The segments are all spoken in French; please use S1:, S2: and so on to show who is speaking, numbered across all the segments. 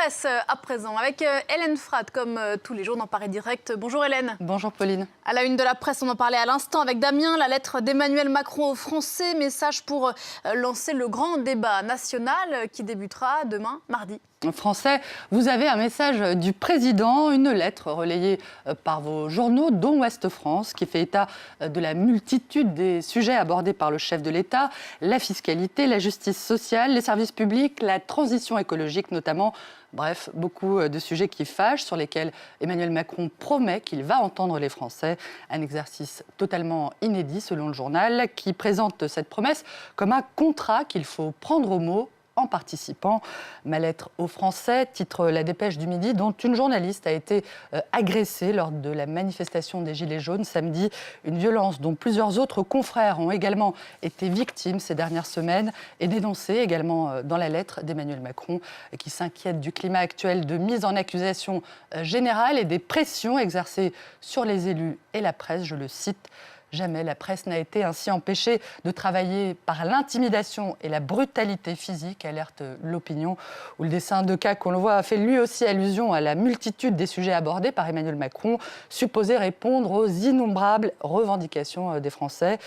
S1: Presse à présent avec Hélène Fratt, comme tous les jours dans Paris Direct. Bonjour Hélène.
S2: Bonjour Pauline.
S1: À la une de la presse, on en parlait à l'instant avec Damien, la lettre d'Emmanuel Macron aux Français, message pour lancer le grand débat national qui débutera demain, mardi.
S2: Français, vous avez un message du président, une lettre relayée par vos journaux, dont Ouest France, qui fait état de la multitude des sujets abordés par le chef de l'État, la fiscalité, la justice sociale, les services publics, la transition écologique notamment. Bref, beaucoup de sujets qui fâchent, sur lesquels Emmanuel Macron promet qu'il va entendre les Français. Un exercice totalement inédit selon le journal, qui présente cette promesse comme un contrat qu'il faut prendre au mot en participant. Ma lettre aux Français, titre La Dépêche du Midi, dont une journaliste a été agressée lors de la manifestation des Gilets jaunes samedi. Une violence dont plusieurs autres confrères ont également été victimes ces dernières semaines et dénoncée également dans la lettre d'Emmanuel Macron, qui s'inquiète du climat actuel de mise en accusation générale et des pressions exercées sur les élus et la presse. Je le cite. Jamais la presse n'a été ainsi empêchée de travailler par l'intimidation et la brutalité physique, alerte l'opinion, où le dessin de cas qu'on le voit a fait lui aussi allusion à la multitude des sujets abordés par Emmanuel Macron, supposés répondre aux innombrables revendications des Français.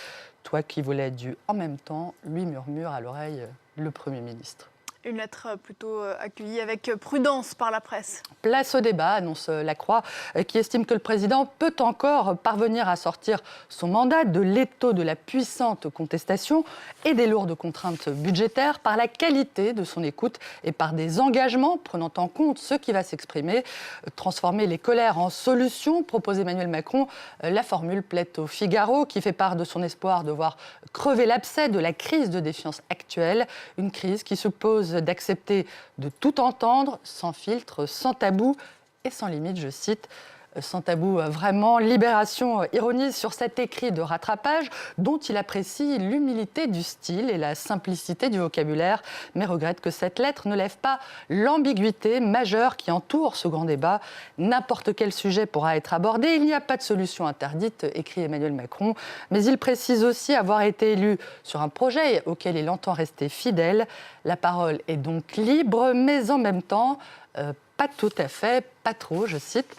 S2: Toi qui voulais du en même temps, lui murmure à l'oreille le Premier ministre.
S1: Une lettre plutôt accueillie avec prudence par la presse.
S2: Place au débat, annonce La Croix, qui estime que le président peut encore parvenir à sortir son mandat de l'étau de la puissante contestation et des lourdes contraintes budgétaires par la qualité de son écoute et par des engagements prenant en compte ce qui va s'exprimer. Transformer les colères en solutions, propose Emmanuel Macron. La formule plaît au Figaro, qui fait part de son espoir de voir crever l'abcès de la crise de défiance actuelle. Une crise qui suppose d'accepter de tout entendre, sans filtre, sans tabou et sans limite, je cite. Sans tabou, vraiment, Libération ironise sur cet écrit de rattrapage dont il apprécie l'humilité du style et la simplicité du vocabulaire, mais regrette que cette lettre ne lève pas l'ambiguïté majeure qui entoure ce grand débat. N'importe quel sujet pourra être abordé, il n'y a pas de solution interdite, écrit Emmanuel Macron, mais il précise aussi avoir été élu sur un projet auquel il entend rester fidèle. La parole est donc libre, mais en même temps, pas tout à fait, pas trop, je cite.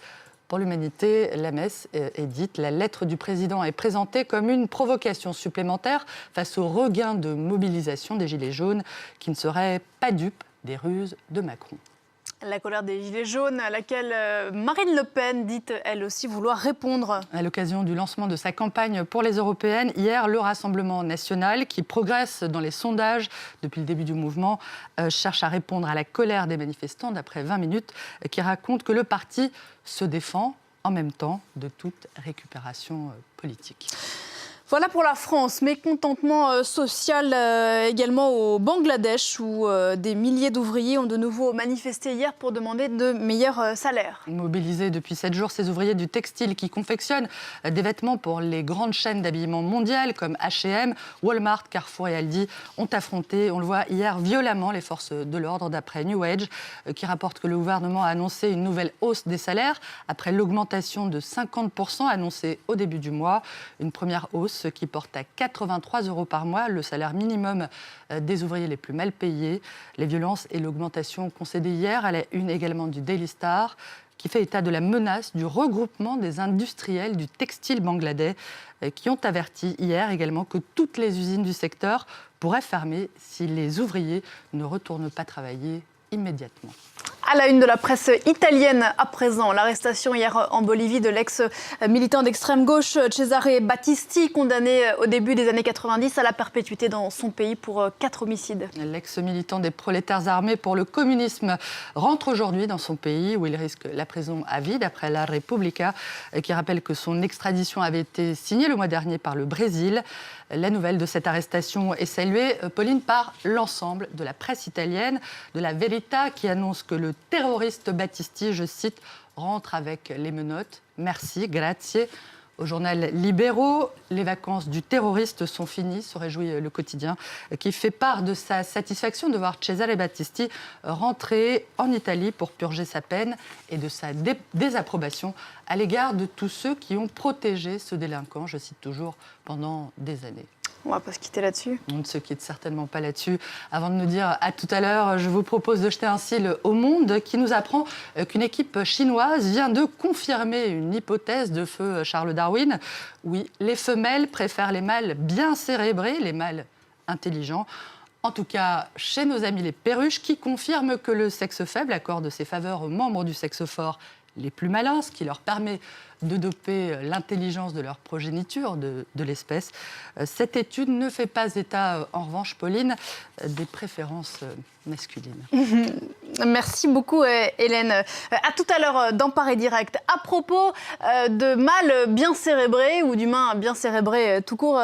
S2: Pour l'humanité, la messe est dite. La lettre du président est présentée comme une provocation supplémentaire face au regain de mobilisation des Gilets jaunes qui ne seraient pas dupes des ruses de Macron.
S1: La colère des Gilets jaunes à laquelle Marine Le Pen dit elle aussi vouloir répondre.
S2: À l'occasion du lancement de sa campagne pour les européennes, hier, le Rassemblement national, qui progresse dans les sondages depuis le début du mouvement, cherche à répondre à la colère des manifestants d'après 20 minutes, qui raconte que le parti se défend en même temps de toute récupération politique.
S1: Voilà pour la France, mécontentement social également au Bangladesh où des milliers d'ouvriers ont de nouveau manifesté hier pour demander de meilleurs salaires.
S2: Mobilisés depuis 7 jours, ces ouvriers du textile qui confectionnent des vêtements pour les grandes chaînes d'habillement mondiales comme H&M, Walmart, Carrefour et Aldi ont affronté, on le voit hier, violemment les forces de l'ordre d'après New Age qui rapporte que le gouvernement a annoncé une nouvelle hausse des salaires après l'augmentation de 50% annoncée au début du mois. Une première hausse qui porte à 83 € par mois, le salaire minimum des ouvriers les plus mal payés. Les violences et l'augmentation concédées hier à la une également du Daily Star, qui fait état de la menace du regroupement des industriels du textile bangladais, qui ont averti hier également que toutes les usines du secteur pourraient fermer si les ouvriers ne retournent pas travailler immédiatement.
S1: À la une de la presse italienne à présent, l'arrestation hier en Bolivie de l'ex-militant d'extrême gauche Cesare Battisti, condamné au début des années 90 à la perpétuité dans son pays pour 4 homicides.
S2: L'ex-militant des prolétaires armés pour le communisme rentre aujourd'hui dans son pays où il risque la prison à vie d'après la Repubblica, qui rappelle que son extradition avait été signée le mois dernier par le Brésil. La nouvelle de cette arrestation est saluée, Pauline, par l'ensemble de la presse italienne, de la Verità, qui annonce que le terroriste Battisti, je cite, rentre avec les menottes. Merci, grazie. Au journal Libero, les vacances du terroriste sont finies, se réjouit le quotidien, qui fait part de sa satisfaction de voir Cesare Battisti rentrer en Italie pour purger sa peine et de sa désapprobation à l'égard de tous ceux qui ont protégé ce délinquant, je cite toujours, pendant des années.
S1: On va pas se quitter là-dessus.
S2: On ne se quitte certainement pas là-dessus. Avant de nous dire à tout à l'heure, je vous propose de jeter un cil au Monde qui nous apprend qu'une équipe chinoise vient de confirmer une hypothèse de feu Charles Darwin. Oui, les femelles préfèrent les mâles bien cérébrés, les mâles intelligents. En tout cas, chez nos amis les perruches, qui confirment que le sexe faible accorde ses faveurs aux membres du sexe fort les plus malins, ce qui leur permet de doper l'intelligence de leur progéniture, de l'espèce. Cette étude ne fait pas état, en revanche, Pauline, des préférences masculines.
S1: Merci beaucoup, Hélène. À tout à l'heure dans Paris Direct. À propos de mâles bien cérébrés ou d'humains bien cérébrés tout court.